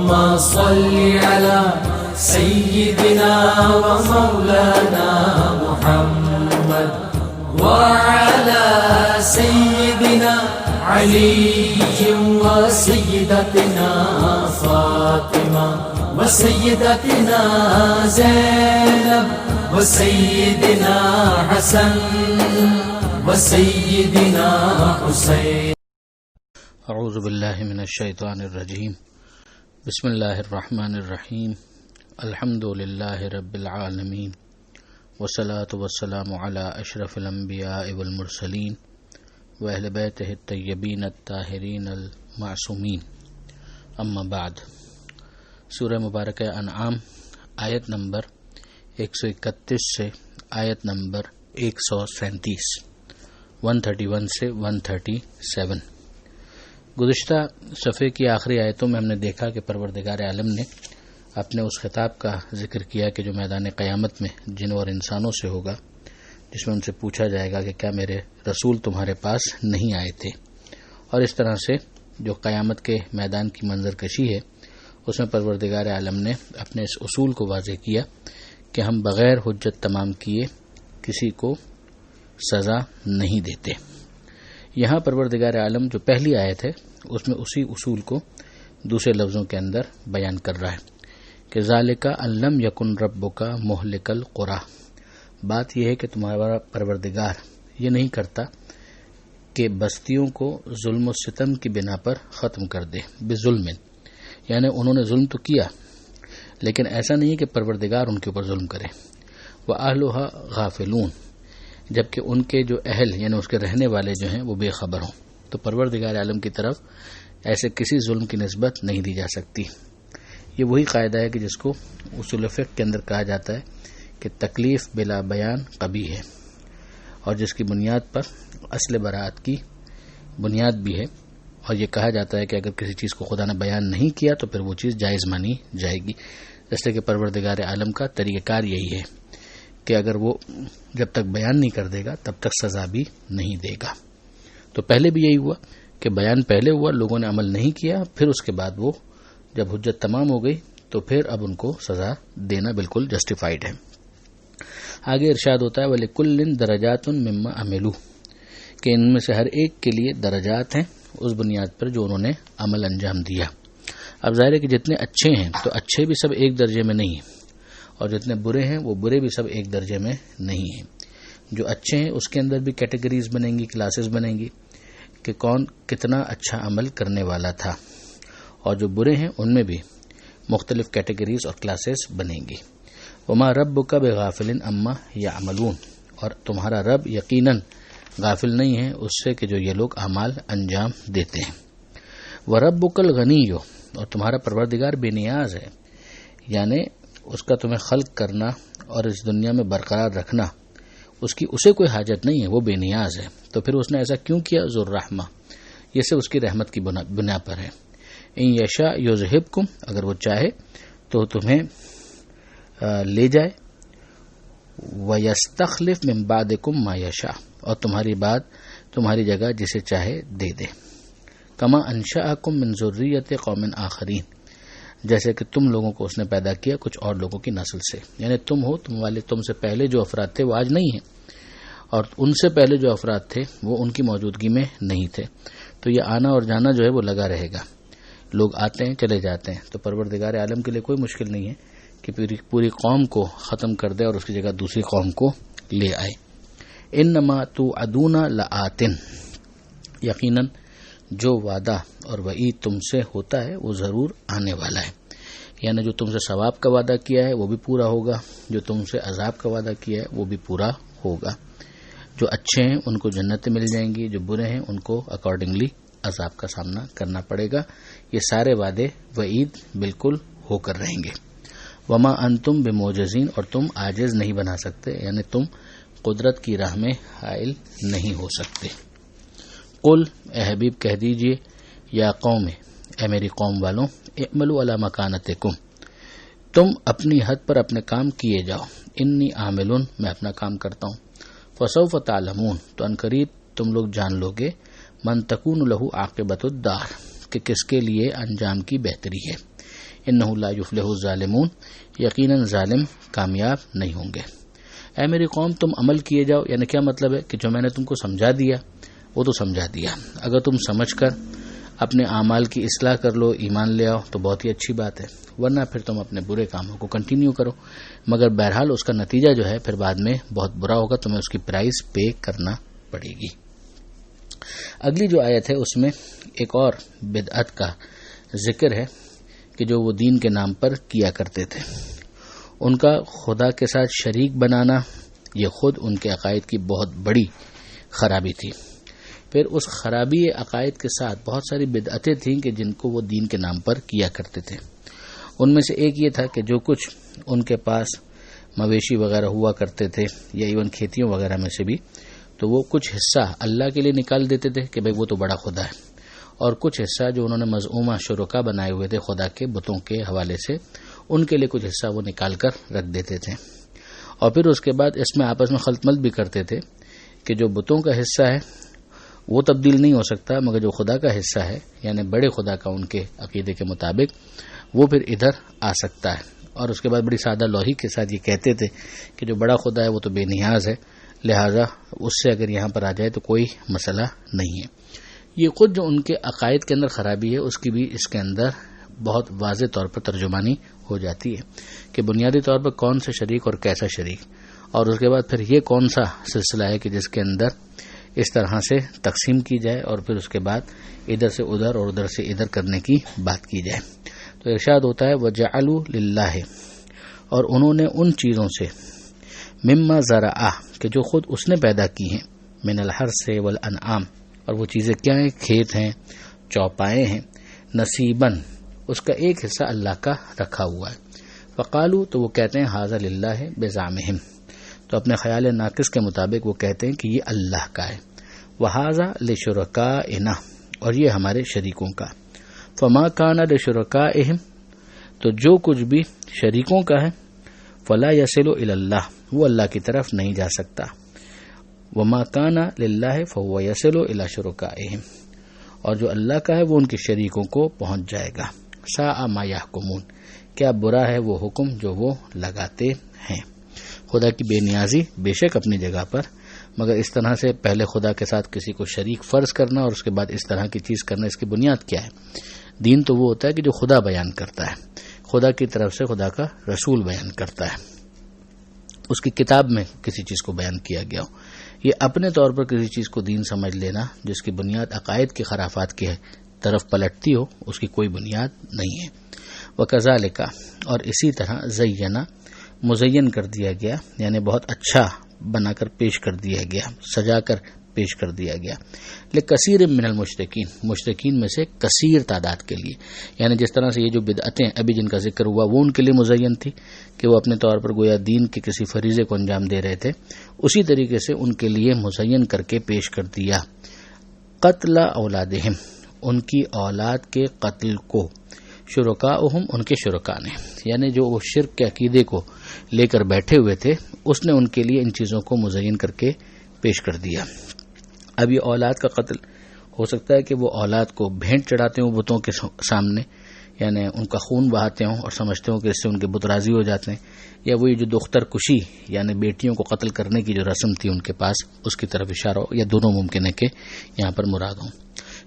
اللهم صل على سيدنا ومولانا محمد وعلى سيدنا علي وسيدتنا فاطمة وسيدتنا زينب وسيدنا حسن وسيدنا حسين. اعوذ باللہ من الشیطان الرجیم. بسم اللہ الرحمن الرحیم. الحمد للہ رب العالمین والصلاة والسلام علی اشرف الانبیاء والمرسلین واہل بیتہ الطیبین الطاہرین المعصومین. اما بعد. سورہ مبارکہ انعام آیت نمبر 131 سے آیت نمبر 137، 131 سے 137. گزشتہ صفحے کی آخری آیتوں میں ہم نے دیکھا کہ پروردگار عالم نے اپنے اس خطاب کا ذکر کیا کہ جو میدان قیامت میں جنوں اور انسانوں سے ہوگا، جس میں ان سے پوچھا جائے گا کہ کیا میرے رسول تمہارے پاس نہیں آئے تھے. اور اس طرح سے جو قیامت کے میدان کی منظر کشی ہے، اس میں پروردگار عالم نے اپنے اس اصول کو واضح کیا کہ ہم بغیر حجت تمام کیے کسی کو سزا نہیں دیتے. یہاں پروردگار عالم جو پہلی آیت ہے اس میں اسی اصول کو دوسرے لفظوں کے اندر بیان کر رہا ہے کہ ذالک ان لم یکن ربک مہلک القری. بات یہ ہے کہ تمہارا پروردگار یہ نہیں کرتا کہ بستیوں کو ظلم و ستم کی بنا پر ختم کر دے. بظلم یعنی انہوں نے ظلم تو کیا، لیکن ایسا نہیں ہے کہ پروردگار ان کے اوپر ظلم کرے. وَأَهْلُهَا غافلون، جبکہ ان کے جو اہل یعنی اس کے رہنے والے جو ہیں وہ بے خبر ہوں. تو پروردگار عالم کی طرف ایسے کسی ظلم کی نسبت نہیں دی جا سکتی. یہ وہی قاعدہ ہے کہ جس کو اصول فقہ کے اندر کہا جاتا ہے کہ تکلیف بلا بیان قبیح ہے، اور جس کی بنیاد پر اصل براءت کی بنیاد بھی ہے. اور یہ کہا جاتا ہے کہ اگر کسی چیز کو خدا نے بیان نہیں کیا تو پھر وہ چیز جائز مانی جائے گی. جیسے کہ پروردگار عالم کا طریقہ کار یہی ہے کہ اگر وہ جب تک بیان نہیں کر دے گا تب تک سزا بھی نہیں دے گا. تو پہلے بھی یہی ہوا کہ بیان پہلے ہوا، لوگوں نے عمل نہیں کیا، پھر اس کے بعد وہ جب حجت تمام ہو گئی تو پھر اب ان کو سزا دینا بالکل جسٹیفائڈ ہے. آگے ارشاد ہوتا ہے وَلِكُلٍّ دَرَجَاتٌ مِّمَّا عَمِلُوا، کہ ان میں سے ہر ایک کے لیے درجات ہیں اس بنیاد پر جو انہوں نے عمل انجام دیا. اب ظاہر ہے کہ جتنے اچھے ہیں تو اچھے بھی سب ایک درجے میں نہیں ہیں، اور جتنے برے ہیں وہ برے بھی سب ایک درجے میں نہیں ہیں. جو اچھے ہیں اس کے اندر بھی کیٹیگریز بنیں گی، کلاسز بنیں گی کہ کون کتنا اچھا عمل کرنے والا تھا، اور جو برے ہیں ان میں بھی مختلف کیٹیگریز اور کلاسز بنیں گی. وما ربک بغافل عما یعملون، اور تمہارا رب یقیناً غافل نہیں ہے اس سے کہ جو یہ لوگ اعمال انجام دیتے ہیں. وربک الغنی، اور تمہارا پروردگار بے نیاز ہے، یعنی اس کا تمہیں خلق کرنا اور اس دنیا میں برقرار رکھنا اس کی اسے کوئی حاجت نہیں ہے، وہ بے نیاز ہے. تو پھر اس نے ایسا کیوں کیا؟ ذو الرحمہ، یہ صرف اس کی رحمت کی بنا پر ہے. ان یشاء یذہبکم، اگر وہ چاہے تو تمہیں لے جائے. ویستخلف من بعدکم ما یشاء، اور تمہاری بعد تمہاری جگہ جسے چاہے دے دے. کما انشأکم من ذریۃ قوم آخرین، جیسے کہ تم لوگوں کو اس نے پیدا کیا کچھ اور لوگوں کی نسل سے. یعنی تم ہو، تم سے پہلے جو افراد تھے وہ آج نہیں ہیں، اور ان سے پہلے جو افراد تھے وہ ان کی موجودگی میں نہیں تھے. تو یہ آنا اور جانا جو ہے وہ لگا رہے گا، لوگ آتے ہیں چلے جاتے ہیں. تو پروردگار عالم کے لیے کوئی مشکل نہیں ہے کہ پوری قوم کو ختم کر دے اور اس کی جگہ دوسری قوم کو لے آئے. انما توعدون لآت، یقیناً جو وعدہ اور وعید تم سے ہوتا ہے وہ ضرور آنے والا ہے. یعنی جو تم سے ثواب کا وعدہ کیا ہے وہ بھی پورا ہوگا، جو تم سے عذاب کا وعدہ کیا ہے وہ بھی پورا ہوگا. جو اچھے ہیں ان کو جنتیں مل جائیں گی، جو برے ہیں ان کو اکارڈنگلی عذاب کا سامنا کرنا پڑے گا. یہ سارے وعدے وعید بالکل ہو کر رہیں گے. وما انتم بموجزین، اور تم عاجز نہیں بنا سکتے، یعنی تم قدرت کی راہ میں حائل نہیں ہو سکتے. قل، اے حبیب کہہ دیجئے، یا قوم، اے میری قوم والوں، اعملوا علی مکانتکم، تم اپنی حد پر اپنے کام کیے جاؤ. انی عاملون، میں اپنا کام کرتا ہوں. فسوف تعلمون، تو عنقریب تم لوگ جان لوگے، من تکون لہ عاقبۃ الدار، کہ کس کے لیے انجام کی بہتری ہے. انہ لا یفلح الظالمون، یقیناً ظالم کامیاب نہیں ہوں گے۔ اے میری قوم تم عمل کیے جاؤ، یعنی کیا مطلب ہے کہ جو میں نے تم کو سمجھا دیا وہ تو سمجھا دیا، اگر تم سمجھ کر اپنے اعمال کی اصلاح کر لو، ایمان لے آؤ تو بہت ہی اچھی بات ہے، ورنہ پھر تم اپنے برے کاموں کو کنٹینیو کرو، مگر بہرحال اس کا نتیجہ جو ہے پھر بعد میں بہت برا ہوگا، تمہیں اس کی پرائز پے کرنا پڑے گی۔ اگلی جو آیت ہے اس میں ایک اور بدعت کا ذکر ہے کہ جو وہ دین کے نام پر کیا کرتے تھے، ان کا خدا کے ساتھ شریک بنانا یہ خود ان کے عقائد کی بہت بڑی خرابی تھی۔ پھر اس خرابی عقائد کے ساتھ بہت ساری بدعتیں تھیں کہ جن کو وہ دین کے نام پر کیا کرتے تھے۔ ان میں سے ایک یہ تھا کہ جو کچھ ان کے پاس مویشی وغیرہ ہوا کرتے تھے یا ایون کھیتیوں وغیرہ میں سے بھی، تو وہ کچھ حصہ اللہ کے لیے نکال دیتے تھے کہ بھئی وہ تو بڑا خدا ہے، اور کچھ حصہ جو انہوں نے مزعومہ شرکا بنائے ہوئے تھے خدا کے بتوں کے حوالے سے، ان کے لیے کچھ حصہ وہ نکال کر رکھ دیتے تھے، اور پھر اس کے بعد اس میں آپس میں خلط ملط بھی کرتے تھے کہ جو بتوں کا حصہ ہے وہ تبدیل نہیں ہو سکتا، مگر جو خدا کا حصہ ہے یعنی بڑے خدا کا ان کے عقیدے کے مطابق وہ پھر ادھر آ سکتا ہے، اور اس کے بعد بڑی سادہ لوحی کے ساتھ یہ کہتے تھے کہ جو بڑا خدا ہے وہ تو بے نیاز ہے، لہٰذا اس سے اگر یہاں پر آ جائے تو کوئی مسئلہ نہیں ہے۔ یہ خود جو ان کے عقائد کے اندر خرابی ہے اس کی بھی اس کے اندر بہت واضح طور پر ترجمانی ہو جاتی ہے کہ بنیادی طور پر کون سا شریک اور کیسا شریک، اور اس کے بعد پھر یہ کون سا سلسلہ ہے کہ جس کے اندر اس طرح سے تقسیم کی جائے اور پھر اس کے بعد ادھر سے ادھر اور ادھر سے ادھر کرنے کی بات کی جائے۔ تو ارشاد ہوتا ہے وَجَعَلُوا لِلَّهِ، اور انہوں نے ان چیزوں سے مما زرعہ کہ جو خود اس نے پیدا کی ہیں، من الحرث والانعام، اور وہ چیزیں کیا ہیں؟ کھیت ہیں، چوپائے ہیں، نصیباً اس کا ایک حصہ اللہ کا رکھا ہوا ہے۔ فقالوا تو وہ کہتے ہیں ھذا للہ بزعمہم، تو اپنے خیال ناقص کے مطابق وہ کہتے ہیں کہ یہ اللہ کا ہے، وھذا لشرکائنا، اور یہ ہمارے شریکوں کا، فما کان لشرکائہم، تو جو کچھ بھی شریکوں کا ہے، فلا یصل الی اللہ، وہ اللہ کی طرف نہیں جا سکتا، وما کان للہ فہو یصل الی شرکائہم، اور جو اللہ کا ہے وہ ان کے شریکوں کو پہنچ جائے گا۔ ساء ما یحکمون، کیا برا ہے وہ حکم جو وہ لگاتے ہیں۔ خدا کی بے نیازی بے شک اپنی جگہ پر، مگر اس طرح سے پہلے خدا کے ساتھ کسی کو شریک فرض کرنا اور اس کے بعد اس طرح کی چیز کرنا، اس کی بنیاد کیا ہے؟ دین تو وہ ہوتا ہے کہ جو خدا بیان کرتا ہے، خدا کی طرف سے خدا کا رسول بیان کرتا ہے، اس کی کتاب میں کسی چیز کو بیان کیا گیا ہو۔ یہ اپنے طور پر کسی چیز کو دین سمجھ لینا جس کی بنیاد عقائد کے خرافات کی طرف پلٹتی ہو، اس کی کوئی بنیاد نہیں ہے۔ وَكَذَلِكَ، اور اسی طرح زینا، مزین کر دیا گیا، یعنی بہت اچھا بنا کر پیش کر دیا گیا، سجا کر پیش کر دیا گیا، لکثیر من المشرکین، مشرکین میں سے کثیر تعداد کے لیے، یعنی جس طرح سے یہ جو بدعتیں ابھی جن کا ذکر ہوا وہ ان کے لیے مزین تھی کہ وہ اپنے طور پر گویا دین کے کسی فریضے کو انجام دے رہے تھے، اسی طریقے سے ان کے لیے مزین کر کے پیش کر دیا قتل اولادہم، ان کی اولاد کے قتل کو، شرکاؤہم، ان کے شرکاء نے، یعنی جو وہ شرک کے عقیدے کو لے کر بیٹھے ہوئے تھے اس نے ان کے لیے ان چیزوں کو مزین کر کے پیش کر دیا۔ اب یہ اولاد کا قتل ہو سکتا ہے کہ وہ اولاد کو بھینٹ چڑھاتے ہوں بتوں کے سامنے، یعنی ان کا خون بہاتے ہوں اور سمجھتے ہوں کہ اس سے ان کے بت راضی ہو جاتے ہیں، یا وہی جو دختر کشی یعنی بیٹیوں کو قتل کرنے کی جو رسم تھی ان کے پاس اس کی طرف اشارہ ہو، یا دونوں ممکن ہے کہ یہاں پر مراد ہوں۔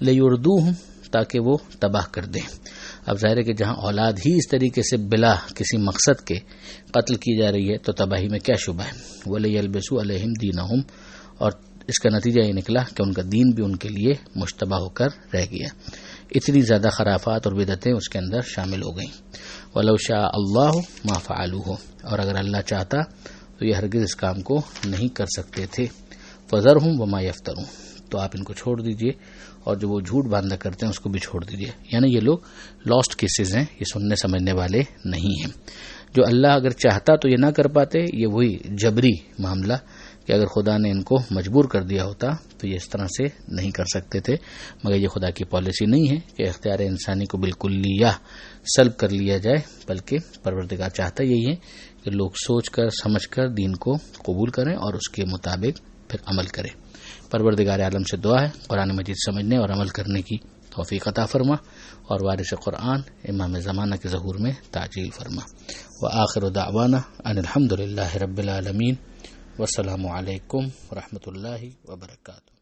لیردوہم، تاکہ وہ تباہ کر دیں۔ اب ظاہر ہے کہ جہاں اولاد ہی اس طریقے سے بلا کسی مقصد کے قتل کی جا رہی ہے تو تباہی میں کیا شبہ ہے۔ وَلِيَلْبِسُوا عَلَيْهِمْ دِينَهُمْ، اور اس کا نتیجہ یہ نکلا کہ ان کا دین بھی ان کے لیے مشتبہ ہو کر رہ گیا، اتنی زیادہ خرافات اور بدعتیں اس کے اندر شامل ہو گئیں۔ وَلَوْ شَاءَ اللَّهُ مَا فَعَلُوهُ، اور اگر اللہ چاہتا تو یہ ہرگز اس کام کو نہیں کر سکتے تھے۔ فَذَرْهُمْ وَمَا يَفْتَرُونَ، تو آپ ان کو چھوڑ دیجئے اور جو وہ جھوٹ باندھا کرتے ہیں اس کو بھی چھوڑ دیجئے، یعنی یہ لوگ لاسٹ کیسز ہیں، یہ سننے سمجھنے والے نہیں ہیں۔ جو اللہ اگر چاہتا تو یہ نہ کر پاتے، یہ وہی جبری معاملہ کہ اگر خدا نے ان کو مجبور کر دیا ہوتا تو یہ اس طرح سے نہیں کر سکتے تھے، مگر یہ خدا کی پالیسی نہیں ہے کہ اختیار انسانی کو بالکلیہ سلب کر لیا جائے، بلکہ پروردگار چاہتا یہی ہے کہ لوگ سوچ کر سمجھ کر دین کو قبول کریں اور اس کے مطابق پھر عمل کریں۔ پروردگار عالم سے دعا ہے قرآن مجید سمجھنے اور عمل کرنے کی توفیق عطا فرما۔ اور وارث قرآن امام زمانہ کے ظہور میں تعجیل فرما۔ وآخر دعوانا ان الحمد للہ رب العالمین، والسلام علیکم ورحمۃ اللہ وبرکاتہ۔